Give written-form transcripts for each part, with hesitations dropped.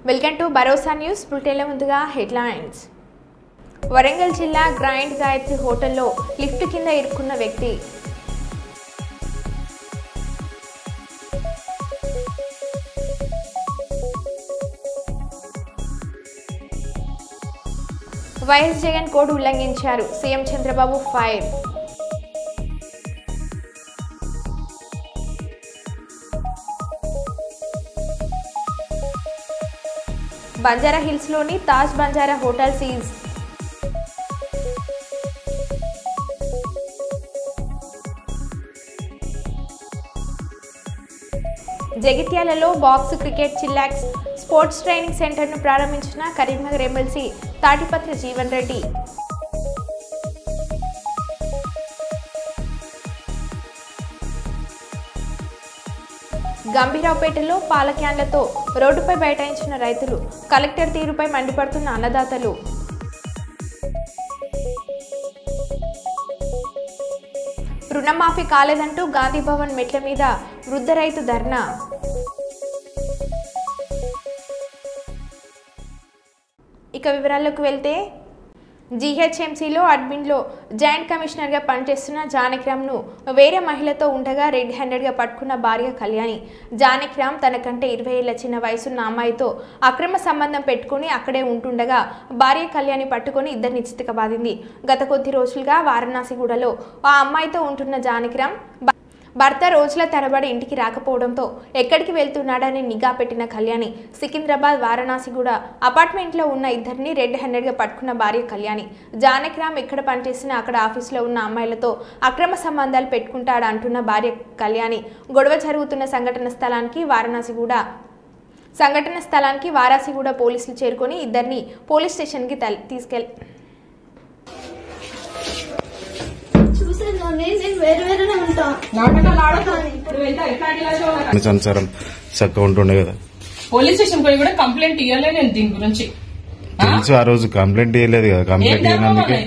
Welcome to Bharosa news. బులెటిన్ల ముందుగా headlines. Warangal జిల్లా grand Gayatri హోటల్లో లిఫ్ట్ కింద ఇరుక్కున్న వ్యక్తి. వైఎస్ జగన్ కోడ్ ఉల్లంఘించారు, CM Chandrababu fire. Banjara Hills లోని తాజ్ బంజారా హోటల్ సీజ్. జగిత్యాలలో box cricket chillax sports training సెంటర్ను ప్రారంభించిన కరీంనగర్ ఎమ్మెల్సీ తాటిపత్రి జీవన్ రెడ్డి. గంభీరావుపేటలో పాల క్యాన్లతో రోడ్డుపై బైఠాయించిన రైతులు, కలెక్టర్ తీరుపై మండిపడుతున్న అన్నదాతలు. రుణమాఫీ కాలేదంటూ గాంధీభవన్ మెట్ల మీద వృద్ధ రైతు ధర్నా. ఇక వివరాల్లోకి వెళ్తే, జీహెచ్ఎంసీలో అడ్మిన్లో జాయింట్ కమిషనర్గా పనిచేస్తున్న జానకిరామ్ను వేరే మహిళతో ఉండగా రెడ్ హ్యాండెడ్గా పట్టుకున్న భార్య కళ్యాణి. జానకిరామ్ తనకంటే 20 ఏళ్ల చిన్న వయసున్న అమ్మాయితో అక్రమ సంబంధం పెట్టుకుని అక్కడే ఉంటుండగా భార్య కళ్యాణి పట్టుకుని ఇద్దరిని చితక బాధింది. గత కొద్ది రోజులుగా వారణాసిగూడలో ఆ అమ్మాయితో ఉంటున్న జానకిరామ్ భర్త రోజుల తరబడి ఇంటికి రాకపోవడంతో ఎక్కడికి వెళ్తున్నాడని నిఘా పెట్టిన కళ్యాణి సికింద్రాబాద్ వారణాసిగూడ అపార్ట్మెంట్లో ఉన్న ఇద్దరిని రెడ్ హ్యాండెడ్గా పట్టుకున్న భార్య కళ్యాణి. జానకిరామ్ ఎక్కడ పనిచేసినా అక్కడ ఆఫీసులో ఉన్న అమ్మాయిలతో అక్రమ సంబంధాలు పెట్టుకుంటాడంటున్న భార్య కళ్యాణి గొడవ జరుగుతున్న సంఘటన స్థలానికి వారాసిగూడ పోలీసులు చేరుకొని ఇద్దరిని పోలీస్ స్టేషన్కి సంసారం చక్కగా ఉంటుండే కదా. పోలీస్ స్టేషన్ పోయి కూడా కంప్లైంట్ ఇవ్వలేదు. నేను దీని గురించి తెలుసు, ఆ రోజు కంప్లైంట్ ఇవ్వలేదు కదా. కంప్లైంట్ ఇవ్వనందుకే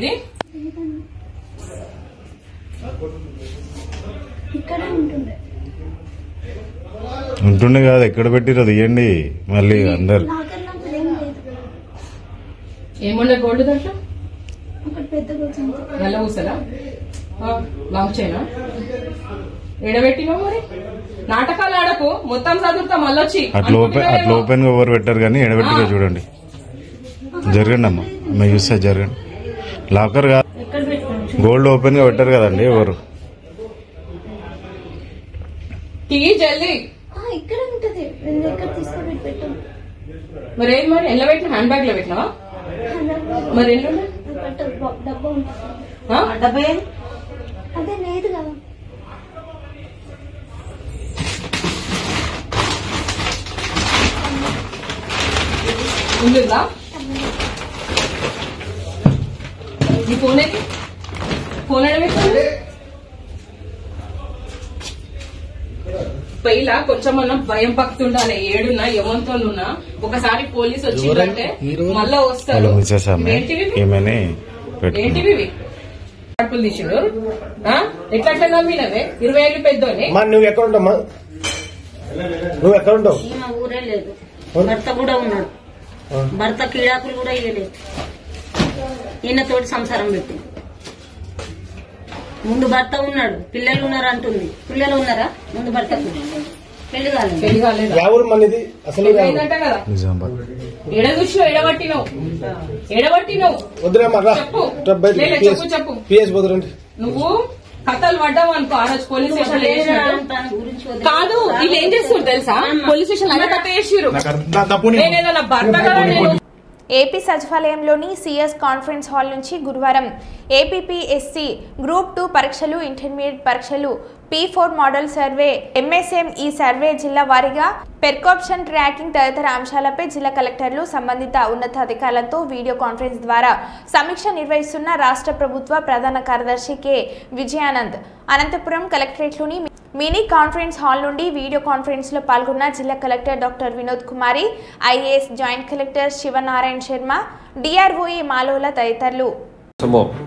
ఉంటుండే కదా. ఎక్కడ పెట్టిరో తీయండి మళ్ళీ అందరు. ఏముండే గోల్డ్ దాంట్లో నల్ల ఊసలా లాంగ్ చైనా ఎడబెట్టినా మరి నాటకాలు ఆడకు. మొత్తం చదువుతా మళ్ళొచ్చి అట్లా ఓపెన్ గా ఎవరు పెట్టారు కానీ ఎడబెట్టిగా చూడండి. జరగండి అమ్మా, మేము చూస్తే జరగండి. లాకర్ కాదు, గోల్డ్ ఓపెన్ గా పెట్టారు కదండి ఎవరు. జల్దీ మరి ఏది మరి ఎలా పెట్టిన హ్యాండ్ బ్యాగ్ లో పెట్టినావా? మరి ఎల్లుండే డబ్బా అదే లేదు కదా. ఉందా నీ ఫోన్ ఏది? ఫోన్ ఎడబెట్టాలి. పైలా కొంచెం మనం భయం పక్తుండాలి. ఏడున్నా ఎవరితోనున్నా ఒకసారి పోలీసు వచ్చిందంటే మళ్ళా వస్తారు. ఏంటివి తీసుడు ఎట్లా నమ్మినవే 20 ఏళ్ళు పెద్దోని. నువ్వు ఎక్కడ ఉంటావు? నువ్వు ఎక్కడ ఉంటావు? ఊరే లేదు, భర్త కూడా ఉన్నాడు. భర్త కీడాకులు కూడా ఇవ్వలేదు. ఈయనతోటి సంసారం పెట్టి ముందు భర్త ఉన్నాడు, పిల్లలు ఉన్నారు అంటుంది. పిల్లలు ఉన్నారా? ముందు భర్తకు పెళ్లి కాలేదు. ఎవరు మనది అసలు కదా. ఎడ చూసినావు? ఎడబట్టినావు చెప్పు. నువ్వు కథలు పడ్డావు అనుకో. ఆ రోజు పోలీస్ స్టేషన్ కాదు, వీళ్ళు ఏం చేస్తున్నారు తెలుసా? పోలీస్ స్టేషన్ అలా కథ చేసిర్రు. నేనేదన్నా భర్త కదా. నేను ఏపీ సచివాలయంలోని సిఎస్ కాన్ఫరెన్స్ హాల్ నుంచి గురువారం ఏపీపీఎస్సీ గ్రూప్ 2 పరీక్షలు, ఇంటర్మీడియట్ పరీక్షలు, P4 మోడల్ సర్వే, MSM ఈ సర్వే జిల్లా వారీగా పెర్కాప్షన్ ట్రాకింగ్ తదితర అంశాలపై జిల్లా కలెక్టర్లు, సంబంధిత ఉన్నతాధికారులతో వీడియో కాన్ఫరెన్స్ ద్వారా సమీక్ష నిర్వహిస్తున్న రాష్ట్ర ప్రభుత్వ ప్రధాన కార్యదర్శి కె విజయానంద్ అనంతపురం కలెక్టరేట్లోని మినీ కాన్ఫరెన్స్ హాల్ నుండి వీడియో కాన్ఫరెన్స్ లో పాల్గొన్న జిల్లా collector doctor Vinod Kumari, IAS joint collector Sivanarayana Sharma, డిఆర్ఓఈ మాలోల తదితరులు.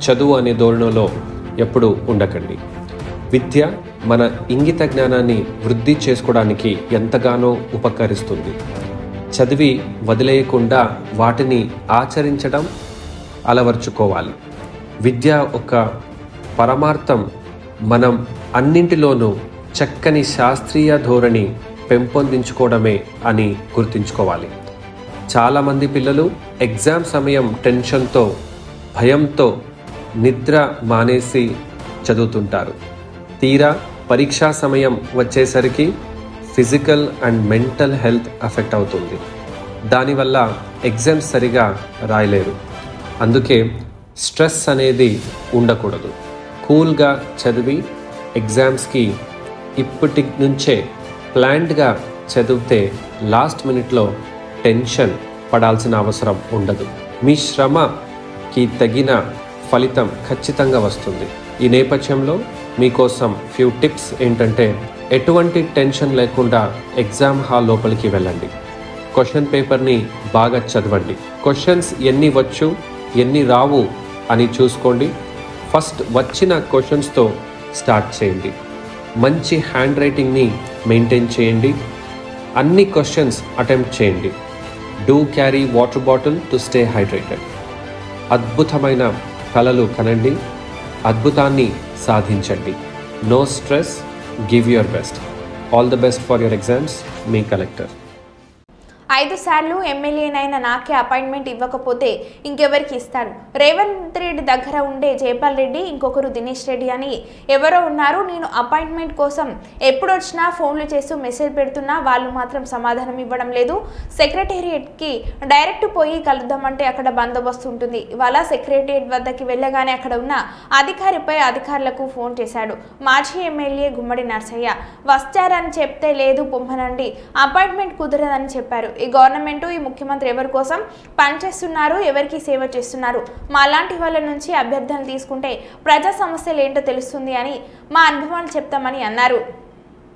చదువు అనే ధోరణిలో ఎప్పుడు ఉండకండి. విద్య మన ఇంగిత జ్ఞానాన్ని వృద్ధి చేసుకోవడానికి ఎంతగానో ఉపకరిస్తుంది. చదివి వదిలేయకుండా వాటిని ఆచరించడం అలవర్చుకోవాలి. విద్య ఒక పరమార్థం మనం అన్నింటిలోనూ చక్కని శాస్త్రీయ ధోరణి పెంపొందించుకోవడమే అని గుర్తుంచుకోవాలి. చాలామంది పిల్లలు ఎగ్జామ్ సమయం టెన్షన్తో, భయంతో నిద్ర మానేసి చదువుతుంటారు. తీరా పరీక్షా సమయం వచ్చేసరికి physical and mental health affect అవుతుంది. దానివల్ల ఎగ్జామ్స్ సరిగా రాయలేరు. అందుకే స్ట్రెస్ అనేది ఉండకూడదు. కూల్గా చదివి ఎగ్జామ్స్కి ఇప్పటి నుంచే ప్లాన్డ్గా చదివితే లాస్ట్ మినిట్లో టెన్షన్ పడాల్సిన అవసరం ఉండదు. మీ శ్రమకి తగిన ఫలితం ఖచ్చితంగా వస్తుంది. ఈ నేపథ్యంలో మీకోసం ఫ్యూ టిప్స్ ఏంటంటే, ఎటువంటి టెన్షన్ లేకుండా ఎగ్జామ్ హాల్ లోపలికి వెళ్ళండి. క్వశ్చన్ పేపర్ని బాగా చదవండి. క్వశ్చన్స్ ఎన్ని వచ్చు ఎన్ని రావు అని చూసుకోండి. ఫస్ట్ వచ్చిన క్వశ్చన్స్తో స్టార్ట్ చేయండి. మంచి హ్యాండ్ రైటింగ్ని మెయింటైన్ చేయండి. అన్ని క్వశ్చన్స్ అటెంప్ట్ చేయండి. Do carry water bottle to stay hydrated. అద్భుతమైన కలలు కనండి. అద్భుతాన్ని సాధించండి. No stress, give your best. All the best for your exams. మీ కలెక్టర్. 5 సార్లు ఎమ్మెల్యేనైనా నాకే అపాయింట్మెంట్ ఇవ్వకపోతే ఇంకెవరికి ఇస్తారు? రేవంత్ రెడ్డి దగ్గర ఉండే జైపాల్ రెడ్డి, ఇంకొకరు దినేష్ రెడ్డి అని ఎవరో ఉన్నారు. నేను అపాయింట్మెంట్ కోసం ఎప్పుడు వచ్చినా ఫోన్లు చేస్తూ మెసేజ్ పెడుతున్నా వాళ్ళు మాత్రం సమాధానం ఇవ్వడం లేదు. సెక్రటేరియట్కి డైరెక్ట్ పోయి కలుద్దామంటే అక్కడ బందోబస్తు ఉంటుంది. ఇవాళ సెక్రటేరియట్ వద్దకి వెళ్ళగానే అక్కడ ఉన్న అధికారిపై అధికారులకు ఫోన్ చేశాడు మాజీ ఎమ్మెల్యే గుమ్మడి నర్సయ్య. వచ్చారని చెప్తే లేదు పొమ్మనండి, అపాయింట్మెంట్ కుదరదని చెప్పారు. ఈ గవర్నమెంట్, ఈ ముఖ్యమంత్రి ఎవరి కోసం పనిచేస్తున్నారు, ఎవరికి సేవ చేస్తున్నారు? మా లాంటి వాళ్ళ నుంచి అభ్యర్థనలు తీసుకుంటే ప్రజా సమస్యలు ఏంటో తెలుస్తుంది అని మా అనుభవాలు చెప్తామని అన్నారు.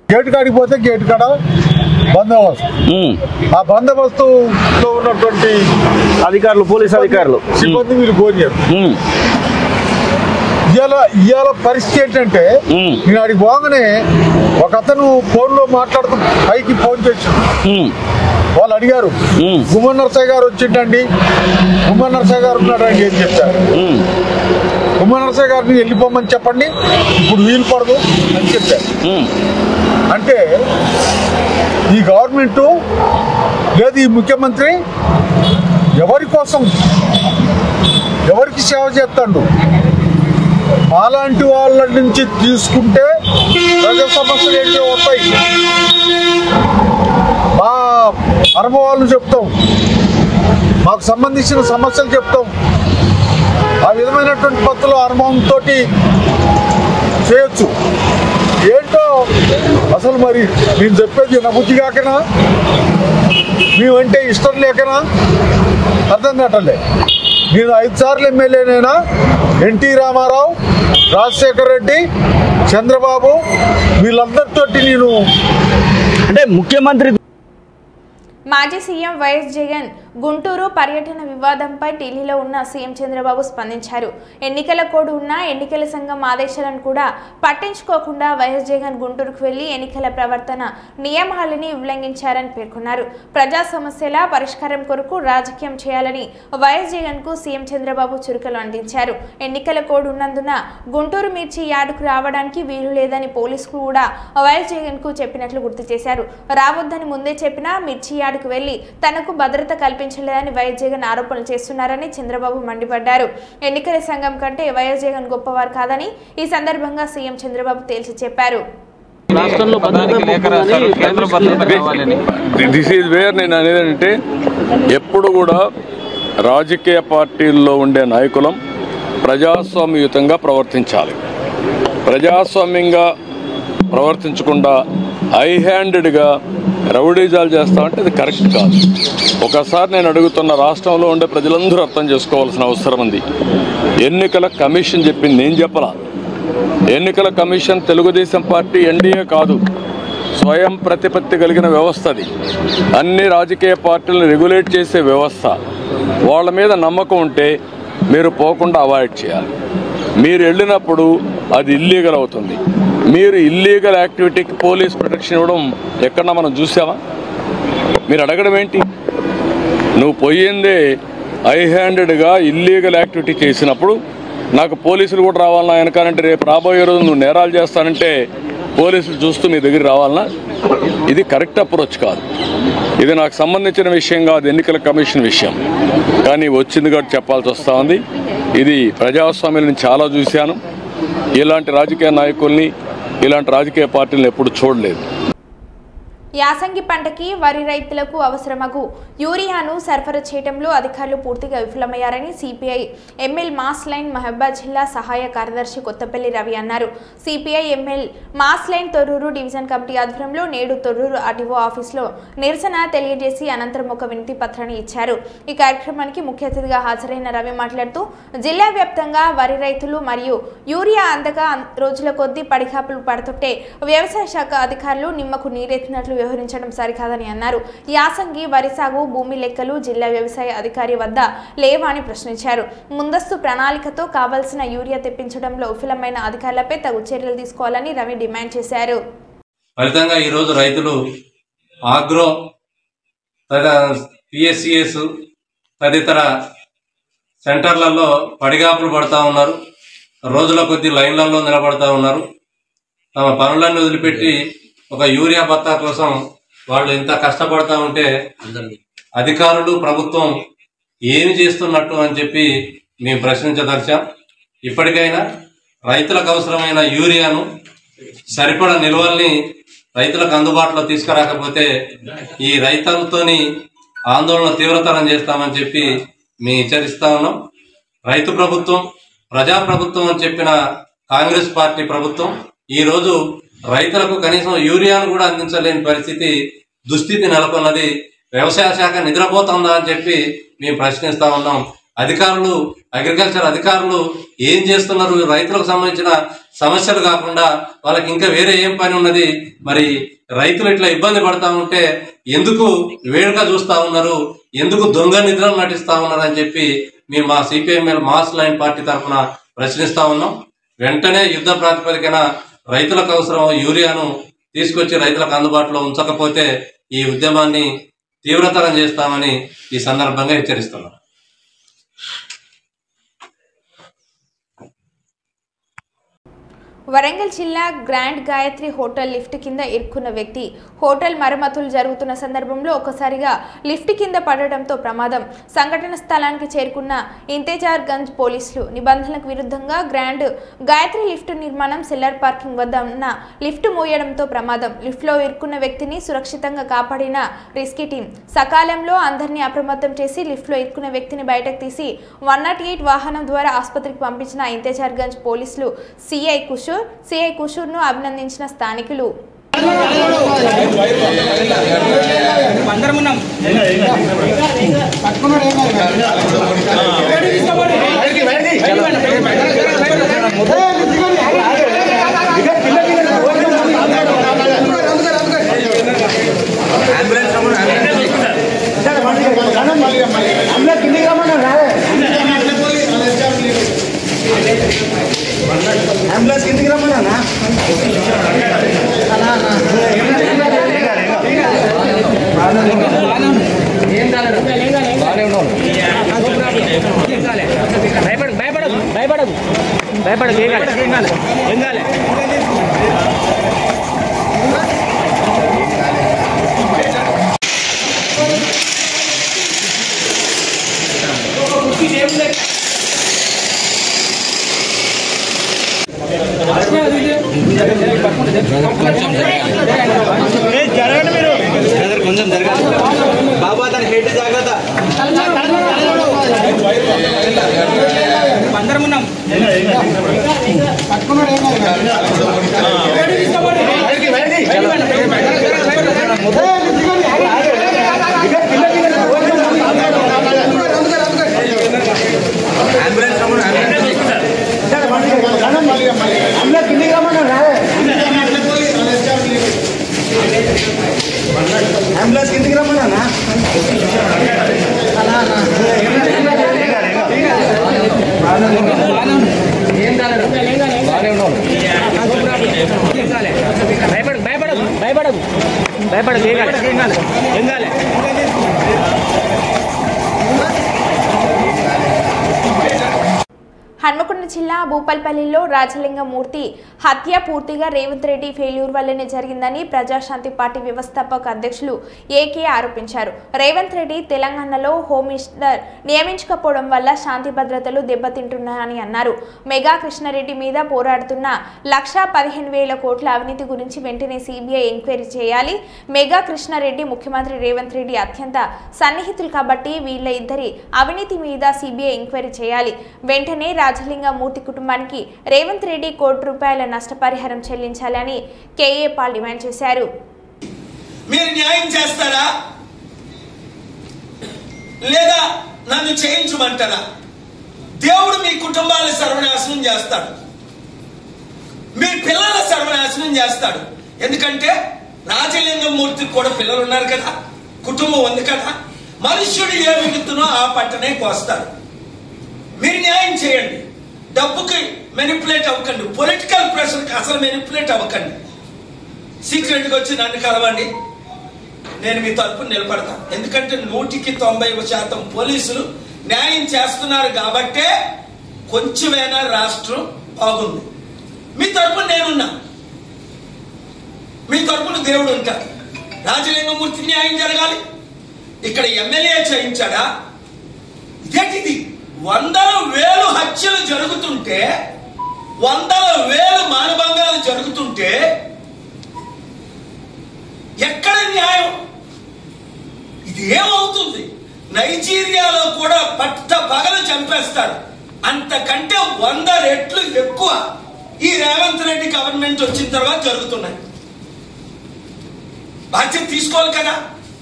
గేట్ కాడికి పోతే గేట్ కాడ బందోబస్తు, ఆ బందోబస్తులో ఉన్నటువంటి అధికారులు, పోలీస్ అధికారులు, సిబ్బంది మీరు పోయారు. ఇవాళ పరిస్థితి ఏంటంటే, నేను అడిగి పోగానే ఒక అతను ఫోన్ లో మాట్లాడుతూ పైకి ఫోన్ చేశాడు. వాళ్ళు అడిగారు, గుమ్మడి నరసయ్య గారు వచ్చిండండి, గుమ్మడి నరసయ్య గారు ఉన్నాడండి అని చెప్పారు. గుమ్మడి నరసయ్య గారిని వెళ్ళిపోమని చెప్పండి, ఇప్పుడు వీలు పడదు అని చెప్పారు. అంటే ఈ గవర్నమెంట్ లేదు, ఈ ముఖ్యమంత్రి ఎవరి కోసం, ఎవరికి సేవ చేస్తాడు? అలాంటి వాళ్ళ నుంచి తీసుకుంటే ప్రజా సమస్యలు ఏంటో వస్తాయి. మా అనుభవాలను చెప్తాం, మాకు సంబంధించిన సమస్యలు చెప్తాం. ఆ విధమైనటువంటి పద్ధతిలో అనుభవంతో చేయొచ్చు. ఏంటో అసలు మరి నేను చెప్పేది నబుద్ధి కాకనా, మేమంటే ఇష్టం లేకనా అర్థం కావట్లే. నేను 5 సార్లు ఎమ్మెల్యేనైనా ఎన్టీ రామారావు, రాజశేఖర్ రెడ్డి, చంద్రబాబు వీళ్ళందరితోటి నేను అంటే ముఖ్యమంత్రి. మాజీ సీఎం వైఎస్ జగన్ గుంటూరు పర్యటన వివాదంపై ఢిల్లీలో ఉన్న సీఎం చంద్రబాబు స్పందించారు. ఎన్నికల కోడ్ ఉన్న ఎన్నికల సంఘం ఆదేశాలను కూడా పట్టించుకోకుండా వైఎస్ జగన్ గుంటూరుకు వెళ్లి ఎన్నికల ప్రవర్తన నియమాలని ఉల్లంఘించారని పేర్కొన్నారు. ప్రజా సమస్యల పరిష్కారం కొరకు రాజకీయం చేయాలని వైఎస్ జగన్ కు సీఎం చంద్రబాబు చురుకలు అందించారు. ఎన్నికల కోడ్ ఉన్నందున గుంటూరు మిర్చి యార్డుకు రావడానికి వీలు లేదని పోలీసులు కూడా వైఎస్ జగన్ కు చెప్పినట్లు గుర్తు చేశారు. రావద్దని ముందే చెప్పినా మిర్చి యార్డుకు వెళ్లి తనకు భద్రత కల్పించలేదని వైఎస్ జగన్ ఆరోపణలు చేస్తున్నారని చంద్రబాబు మండిపడ్డారు. ఎన్నికల సంఘం కంటే వైఎస్ జగన్ గొప్పవారు కాదని ఈ సందర్భంగా సీఎం చంద్రబాబు తేల్చి చెప్పారు. దిస్ ఈజ్ వేర్ నేను అనేదంటే, ఎప్పుడు కూడా రాజకీయ పార్టీల్లో ఉండే నాయకులం ప్రజాస్వామ్యయుతంగా ప్రవర్తించాలి. ప్రజాస్వామ్యంగా ప్రవర్తించకుండా హై హ్యాండెడ్గా రౌడీజాలు చేస్తామంటే అది కరెక్ట్ కాదు. ఒకసారి నేను అడుగుతున్న, రాష్ట్రంలో ఉండే ప్రజలందరూ అర్థం చేసుకోవాల్సిన అవసరం ఉంది. ఎన్నికల కమిషన్ చెప్పింది, నేను చెప్పలా. ఎన్నికల కమిషన్ తెలుగుదేశం పార్టీ ఎన్డీఏ కాదు, స్వయం ప్రతిపత్తి కలిగిన వ్యవస్థ. అది అన్ని రాజకీయ పార్టీలను రెగ్యులేట్ చేసే వ్యవస్థ. వాళ్ళ మీద నమ్మకం ఉంటే మీరు పోకుండా అవాయిడ్ చేయాలి. మీరు వెళ్ళినప్పుడు అది ఇల్లీగల్ అవుతుంది. మీరు ఇల్లీగల్ యాక్టివిటీకి పోలీస్ ప్రొటెక్షన్ ఇవ్వడం ఎక్కడన్నా మనం చూసామా? మీరు అడగడం ఏంటి? నువ్వు పోయిందే హ్యాండెడ్గా ఇల్లీగల్ యాక్టివిటీ చేసినప్పుడు నాకు పోలీసులు కూడా రావాలన్నా వెనకాలంటే రేపు రాబోయే రోజు నువ్వు నేరాలు చేస్తానంటే పోలీసులు చూస్తూ నీ దగ్గర రావాలన్నా? ఇది కరెక్ట్ అప్రోచ్ కాదు. ఇది నాకు సంబంధించిన విషయం కాదు, ఎన్నికల కమిషన్ విషయం. కానీ వచ్చింది కాబట్టి చెప్పాల్సి వస్తూ ఉంది. ఇది ప్రజాస్వామ్యాన్ని చాలా చూశాను. ఇలాంటి రాజకీయ నాయకుల్ని, ఇలాంటి రాజకీయ పార్టీలను ఎప్పుడు చూడలేదు. యాసంగి పంటకి వరి రైతులకు అవసరమగు యూరియాను సరఫరా చేయడంలో అధికారులు పూర్తిగా విఫలమయ్యారని CPI ML mass line Mahabad జిల్లా సహాయ కార్యదర్శి కొత్తపల్లి రవి అన్నారు. CPI ML mass line Thorrur division committee ఆధ్వర్యంలో నేడు తొర్రూరు ఆర్టీఓ ఆఫీసులో నిరసన తెలియజేసి అనంతరం ఒక వినతి పత్రాన్ని ఇచ్చారు. ఈ కార్యక్రమానికి ముఖ్య అతిథిగా హాజరైన రవి మాట్లాడుతూ జిల్లా వ్యాప్తంగా వరి రైతులు మరియు యూరియా అందక రోజుల కొద్దీ పడిగాపులు పడుతుంటే వ్యవసాయ శాఖ అధికారులు నిమ్మకు నీరెత్తినట్లు వ్యవహరించడం సరికాదని అన్నారు. యాసంగి వరి సాగు భూమి లెక్కలు జిల్లా వ్యవసాయ అధికారి వద్ద లేవా అని ప్రశ్నించారు. ముందస్తు ప్రణాళికతో కావాల్సిన యూరియా తెప్పించడంలో విఫలమైన అధికారులపై తగు చర్యలు తీసుకోవాలని రవి డిమాండ్ చేశారు. ఫలితంగా ఈరోజు రైతులు ఆగ్రో పిఎస్సిఎస్ తదితర సెంటర్లలో పడిగాపులు పడతా ఉన్నారు. రోజుల కొద్ది లైన్లలో నిలబడతా ఉన్నారు. తమ పనులన్నీ వదిలిపెట్టి ఒక యూరియా బత్తా కోసం వాళ్ళు ఎంత కష్టపడతా ఉంటే అధికారులు ప్రభుత్వం ఏమి చేస్తున్నట్టు అని చెప్పి మేము ప్రశ్నించదలిచాం. ఇప్పటికైనా రైతులకు అవసరమైన యూరియాను సరిపడా నిల్వల్ని రైతులకు అందుబాటులో తీసుకురాకపోతే ఈ రైతులతోని ఆందోళన తీవ్రతరం చేస్తామని చెప్పి మేము హెచ్చరిస్తా ఉన్నాం. రైతు ప్రభుత్వం, ప్రజాప్రభుత్వం అని చెప్పిన కాంగ్రెస్ పార్టీ ప్రభుత్వం ఈరోజు రైతులకు కనీసం యూరియాను కూడా అందించలేని దుస్థితి నెలకొన్నది. వ్యవసాయ శాఖ నిద్రపోతుందా అని చెప్పి మేము ప్రశ్నిస్తా ఉన్నాం. అధికారులు, అగ్రికల్చర్ అధికారులు ఏం చేస్తున్నారు? రైతులకు సంబంధించిన సమస్యలు కాకుండా వాళ్ళకి ఇంకా వేరే ఏం పని ఉన్నది? మరి రైతులు ఇట్లా ఇబ్బంది పడతా ఉంటే ఎందుకు వేడుక చూస్తా ఉన్నారు? ఎందుకు దొంగ నిద్రలు నటిస్తా ఉన్నారు అని చెప్పి మేము మా సిపిఎంఎల్ మాస్ లైన్ పార్టీ తరఫున ప్రశ్నిస్తా ఉన్నాం. వెంటనే యుద్ధ ప్రాతిపదికన రైతులకు అవసరం యూరియాను తీసుకొచ్చి రైతులకు అందుబాటులో ఉంచకపోతే ఈ ఉద్యమాన్ని తీవ్రతరం చేస్తామని ఈ సందర్భంగా హెచ్చరిస్తున్నాం. వరంగల్ జిల్లా గ్రాండ్ గాయత్రి హోటల్ లిఫ్ట్ కింద ఇరుక్కున్న వ్యక్తి హోటల్ మరమ్మతులు జరుగుతున్న సందర్భంలో ఒకసారిగా లిఫ్ట్ కింద పడడంతో ప్రమాదం. సంఘటన స్థలానికి చేరుకున్న ఇంతేజార్ గంజ్ పోలీసులు నిబంధనలకు విరుద్ధంగా గ్రాండ్ గాయత్రి లిఫ్ట్ నిర్మాణం సెల్లర్ పార్కింగ్ వద్ద ఉన్న లిఫ్ట్ మోయడంతో ప్రమాదం. లిఫ్ట్లో ఇరుక్కున్న వ్యక్తిని సురక్షితంగా కాపాడిన రెస్క్యూ టీం సకాలంలో అందరినీ అప్రమత్తం చేసి లిఫ్ట్లో ఇరుక్కున్న వ్యక్తిని బయటకు తీసి 108 వాహనం ద్వారా ఆసుపత్రికి పంపించిన ఇంతేజార్ గంజ్ పోలీసులు సిఐ కుషూర్ను అభినందించిన స్థానికులు. అంబులెన్స్ కిందికి రమ్మన్నా భయపడదు భయపడదు భయపడదు ఏం కాలే ఏం కాలే జరగండి మీరు కొంచెం జరగాలి బాబా దాని హెడ్ జాగ్రత్త అందరం ఉన్నాం పట్టుకున్నాడు అంబులెన్స్ కిందికి రమ్మన్నా భయపడదు భయపడదు భయపడదు ఏం కాలే ఏం కాలే జిల్లా భూపాల్పల్లిలో రాజలింగమూర్తి హత్య పూర్తిగా రేవంత్ రెడ్డి ఫెయిల్యూర్ వల్లనే జరిగిందని ప్రజాశాంతి పార్టీ వ్యవస్థాపక అధ్యక్షులు ఏకే ఆరోపించారు. రేవంత్ రెడ్డి తెలంగాణలో హోమ్ మినిస్టర్ నియమించకపోవడం వల్ల శాంతి భద్రతలు దెబ్బతింటున్నాయని అన్నారు. మెగా కృష్ణారెడ్డి మీద పోరాడుతున్న 1,15,000 కోట్ల అవినీతి గురించి వెంటనే సిబిఐ ఎంక్వైరీ చేయాలి. మెగా కృష్ణారెడ్డి ముఖ్యమంత్రి రేవంత్ రెడ్డి అత్యంత సన్నిహితులు కాబట్టి వీళ్ళ ఇద్దరి అవినీతి మీద సిబిఐ ఎంక్వైరీ చేయాలి. వెంటనే రాజలింగమూర్తి కుటుంబానికి రేవంత్ రెడ్డి ₹1 కోటి నష్టపరిహారం చెల్లించాలని కేఏ పాల్ డిమాండ్ చేశారు. మీరు న్యాయం చేస్తారా లేదా నన్ను చేయించమంటారా? దేవుడు మీ కుటుంబాలను సర్వనాశనం చేస్తాడు, మీ పిల్లల సర్వనాశనం చేస్తాడు. ఎందుకంటే రాజలింగమూర్తికి కూడా పిల్లలు ఉన్నారు కదా, కుటుంబం ఉంది కదా. మనుష్యుడు ఏమి విత్తునో ఆ పంటనే కోస్తాడు. మీరు న్యాయం చేయండి, డబ్బుకి మెనిపులేట్ అవ్వకండి, పొలిటికల్ ప్రెషర్కి అసలు మెనిపులేట్ అవ్వకండి. సీక్రెట్గా వచ్చి నన్ను కలవండి, నేను మీ తరపున నిలబడతాను. ఎందుకంటే 100% పోలీసులు న్యాయం చేస్తున్నారు కాబట్టే కొంచెమైనా రాష్ట్రం బాగుంది. మీ తరపున నేనున్నా, మీ తరపున దేవుడు ఉంటాడు. రాజలింగమూర్తి న్యాయం జరగాలి. ఇక్కడ ఎమ్మెల్యే చేయించాడా? ఇదేంటిది? 100,000 హత్యలు జరుగుతుంటే, 100,000 మానభంగాలు జరుగుతుంటే ఎక్కడ న్యాయం? ఇది ఏమవుతుంది? నైజీరియాలో కూడా పట్ట పగలు చంపేస్తారు. అంతకంటే 100 రెట్లు ఎక్కువ ఈ రేవంత్ రెడ్డి గవర్నమెంట్ వచ్చిన తర్వాత జరుగుతున్నాయి. బాధ్యత తీసుకోవాలి కదా.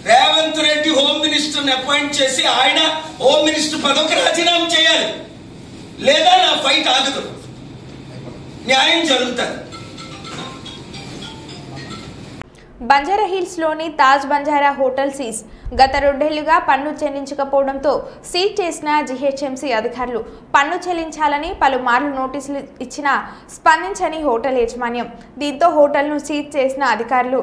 రేవంత్ రెడ్డి హోమ్ మినిస్టర్ని అపాయింట్ చేసి ఆయన హోమ్ మినిస్టర్ పదవికి రాజీనామా చేయాలి, లేదా నా ఫైట్ ఆగదు, న్యాయం జరుగుతుంది. బంజారాహిల్స్ లోని తాజ్ బంజారా హోటల్ సీజ్. గత 2 ఏళ్లుగా పన్ను చెల్లించకపోవడంతో సీజ్ చేసిన జీహెచ్ఎంసీ అధికారులు పన్ను చెల్లించాలని పలుమార్లు నోటీసులు ఇచ్చినా స్పందించని హోటల్ యాజమాన్యం. దీంతో హోటల్ను సీజ్ చేసిన అధికారులు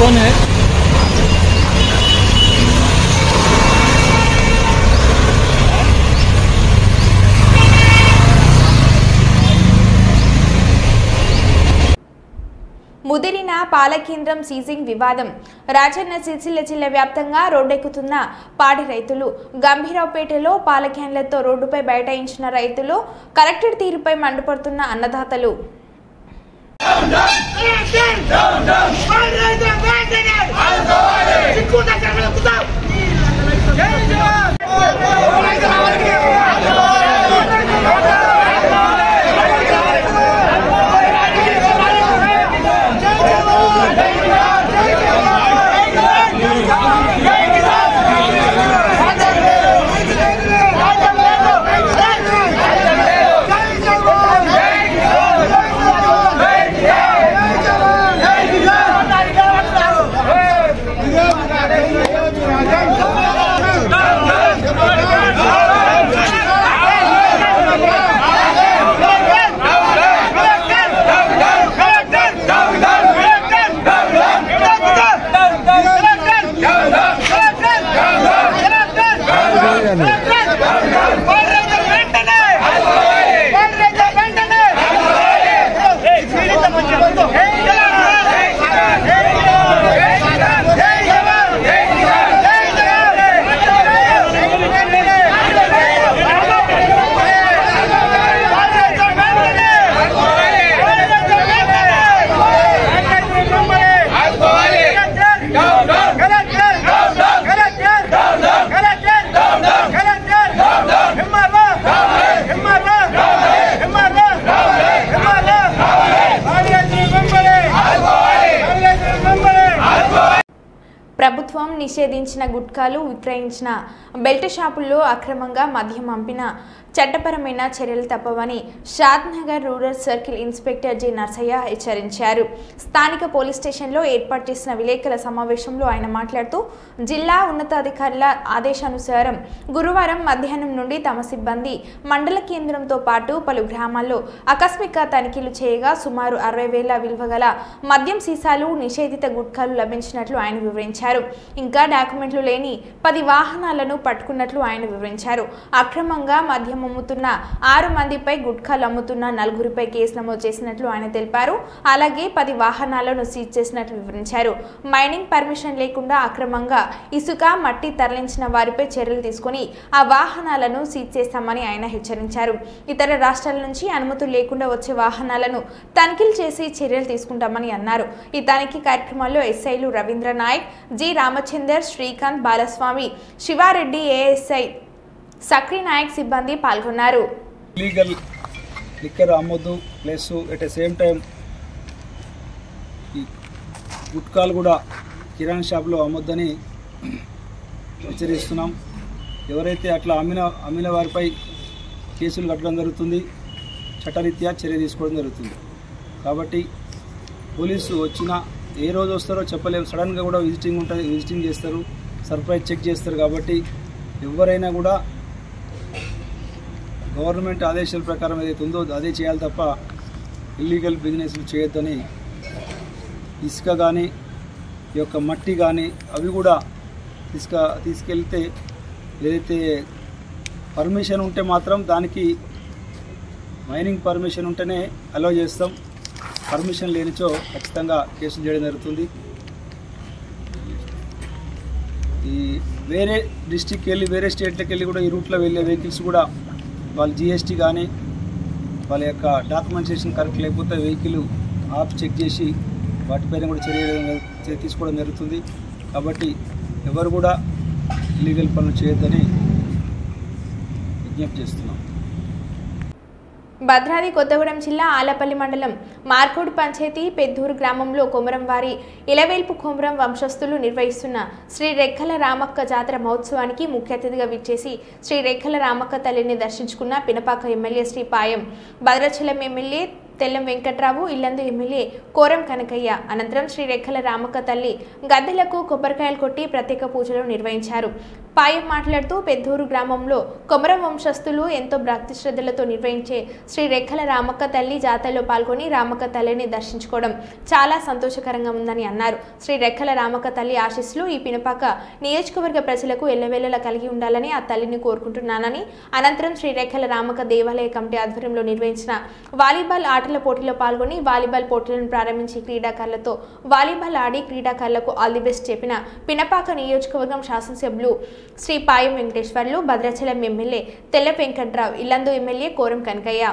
कौन है? ముదిరిన పాల కేంద్రం సీజింగ్ వివాదం. రాజన్న సిరిసిల్ల జిల్లా వ్యాప్తంగా రోడ్డెక్కుతున్న పాడి రైతులు. గంభీరావుపేటలో పాల క్యాన్లతో రోడ్డుపై బైఠాయించిన రైతులు. కలెక్టర్ తీరుపై మండిపడుతున్న అన్నదాతలు. ప్రభుత్వం నిషేధించిన గుట్కాలు విక్రయించిన బెల్ట్ షాపుల్లో అక్రమంగా మద్యం అమ్మిన చట్టపరమైన చర్యలు తప్పవని Shadnagar rural circle inspector G Narsaiah హెచ్చరించారు. స్థానిక పోలీస్ స్టేషన్లో ఏర్పాటు చేసిన విలేకరుల సమావేశంలో ఆయన మాట్లాడుతూ జిల్లా ఉన్నతాధికారుల ఆదేశానుసారం గురువారం మధ్యాహ్నం నుండి తమ సిబ్బంది మండల కేంద్రంతో పాటు పలు గ్రామాల్లో ఆకస్మిక తనిఖీలు చేయగా సుమారు 60,000 విలువ గల మద్యం సీసాలు నిషేధిత గుట్కాలు లభించినట్లు ఆయన వివరించారు. ఇంకా డాక్యుమెంట్లు లేని 10 వాహనాలను పట్టుకున్నట్లు ఆయన వివరించారు. అక్రమంగా మద్యం అమ్ముతున్న 6 మందిపై గుట్కాలు అమ్ముతున్న 4గురిపై కేసు నమోదు చేసినట్లు ఆయన తెలిపారు. అలాగే 10 వాహనాలను సీజ్ చేసినట్లు వివరించారు. మైనింగ్ పర్మిషన్ లేకుండా అక్రమంగా ఇసుక మట్టి తరలించిన వారిపై చర్యలు తీసుకుని ఆ వాహనాలను సీజ్ చేస్తామని ఆయన హెచ్చరించారు. ఇతర రాష్ట్రాల నుంచి అనుమతులు లేకుండా వచ్చే వాహనాలను తనిఖీలు చేసి చర్యలు తీసుకుంటామని అన్నారు. ఈ తనిఖీ కార్యక్రమాల్లో ఎస్ఐలు రవీంద్ర నాయక్, జి రామచందర్, శ్రీకాంత్, బాలస్వామి, శివారెడ్డి, ఏఎస్ఐ సక్రీ నాయక్ సిబ్బంది పాల్గొన్నారు. లీగల్ లిక్కర్ అమ్మొద్దు plus at a same time ఈ గుట్కాలు కూడా కిరాణా షాప్లో అమ్మొద్దని హెచ్చరిస్తున్నాం. ఎవరైతే అట్లా అమ్మిన వారిపై కేసులు కట్టడం జరుగుతుంది, చట్టరీత్యా చర్య తీసుకోవడం జరుగుతుంది. కాబట్టి పోలీసు వచ్చినా ఏ రోజు వస్తారో చెప్పలేము. సడన్గా కూడా విజిటింగ్ ఉంటుంది, విజిటింగ్ చేస్తారు, సర్ప్రైజ్ చెక్ చేస్తారు. కాబట్టి ఎవరైనా కూడా గవర్నమెంట్ ఆదేశాల ప్రకారం ఏదైతే ఉందో అదే చేయాలి తప్ప ఇల్లీగల్ బిజినెస్లు చేయొద్దని, ఇసుక కానీ ఈ యొక్క మట్టి కానీ అవి కూడా తీసుకెళ్తే ఏదైతే పర్మిషన్ ఉంటే మాత్రం దానికి మైనింగ్ పర్మిషన్ ఉంటేనే అలౌ చేస్తాం. పర్మిషన్ లేనిచో ఖచ్చితంగా కేసులు చేయడం జరుగుతుంది. ఈ వేరే డిస్టిక్కి వెళ్ళి వేరే స్టేట్లకు వెళ్ళి కూడా ఈ రూట్లో వెళ్ళే వెహికల్స్ కూడా వాళ్ళ జిఎస్టీ కానీ వాళ్ళ యొక్క డాక్యుమెంటేషన్ కరెక్ట్ లేకపోతే వెహికల్ ఆప్ చెక్ చేసి వాటిపైన కూడా చర్య తీసుకోవడం జరుగుతుంది. కాబట్టి ఎవరు కూడా ఇల్లీగల్ పనులు చేయొద్దని విజ్ఞప్తి చేస్తున్నాం. భద్రాద్రి కొత్తగూడెం జిల్లా ఆలపల్లి మండలం మార్కోడ్ పంచాయతీ పెద్దూరు గ్రామంలో కొమరం వారి ఇలవేల్పు కొమరం వంశస్థులు నిర్వహిస్తున్న శ్రీ రెక్కల రామక్క జాతర మహోత్సవానికి ముఖ్య అతిథిగా విచ్చేసి శ్రీ రెక్కల రామక్క తల్లిని దర్శించుకున్న Pinapaka MLA Shri Payam, Bhadrachalam MLA Tellam Venkatrao, Illandu MLA Koram Kanakaiah. అనంతరం శ్రీ రెక్కల రామక్క తల్లి గద్దెలకు కొబ్బరికాయలు కొట్టి ప్రత్యేక పూజలు నిర్వహించారు. పాయం మాట్లాడుతూ పెద్దూరు గ్రామంలో కొమరం వంశస్థులు ఎంతో భక్తి శ్రద్ధలతో నిర్వహించే శ్రీ రెక్కల రామక్క తల్లి జాతరలో పాల్గొని రామక్క తల్లిని దర్శించుకోవడం చాలా సంతోషకరంగా ఉందని అన్నారు. శ్రీ రెక్కల రామక్క తల్లి ఆశీస్సులు ఈ పినపాక నియోజకవర్గ ప్రజలకు ఎల్లవేళలా కలిగి ఉండాలని ఆ తల్లిని కోరుకుంటున్నానని, అనంతరం శ్రీ రెక్కల రామక్క దేవాలయ కమిటీ ఆధ్వర్యంలో నిర్వహించిన వాలీబాల్ ఆటల పోటీలో పాల్గొని వాలీబాల్ పోటీలను ప్రారంభించి క్రీడాకారులతో వాలీబాల్ ఆడి క్రీడాకారులకు ఆల్ ది బెస్ట్ చెప్పిన పినపాక నియోజకవర్గం శాసనసభ్యులు Shri Payam Venkateswarlu, Bhadrachalam MLA Tella Venkatrao, Illandu MLA Koram Kanakaiah.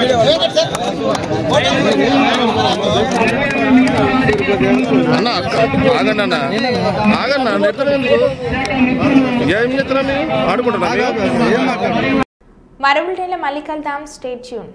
Gracias. అన్న ఆగండి అన్న ఆగన్నా ఏం చెప్తున్నా ఆడుకుంటున్నా మరో బులెటిన్లో మళ్ళీ కలుద్దాం. Stay tune.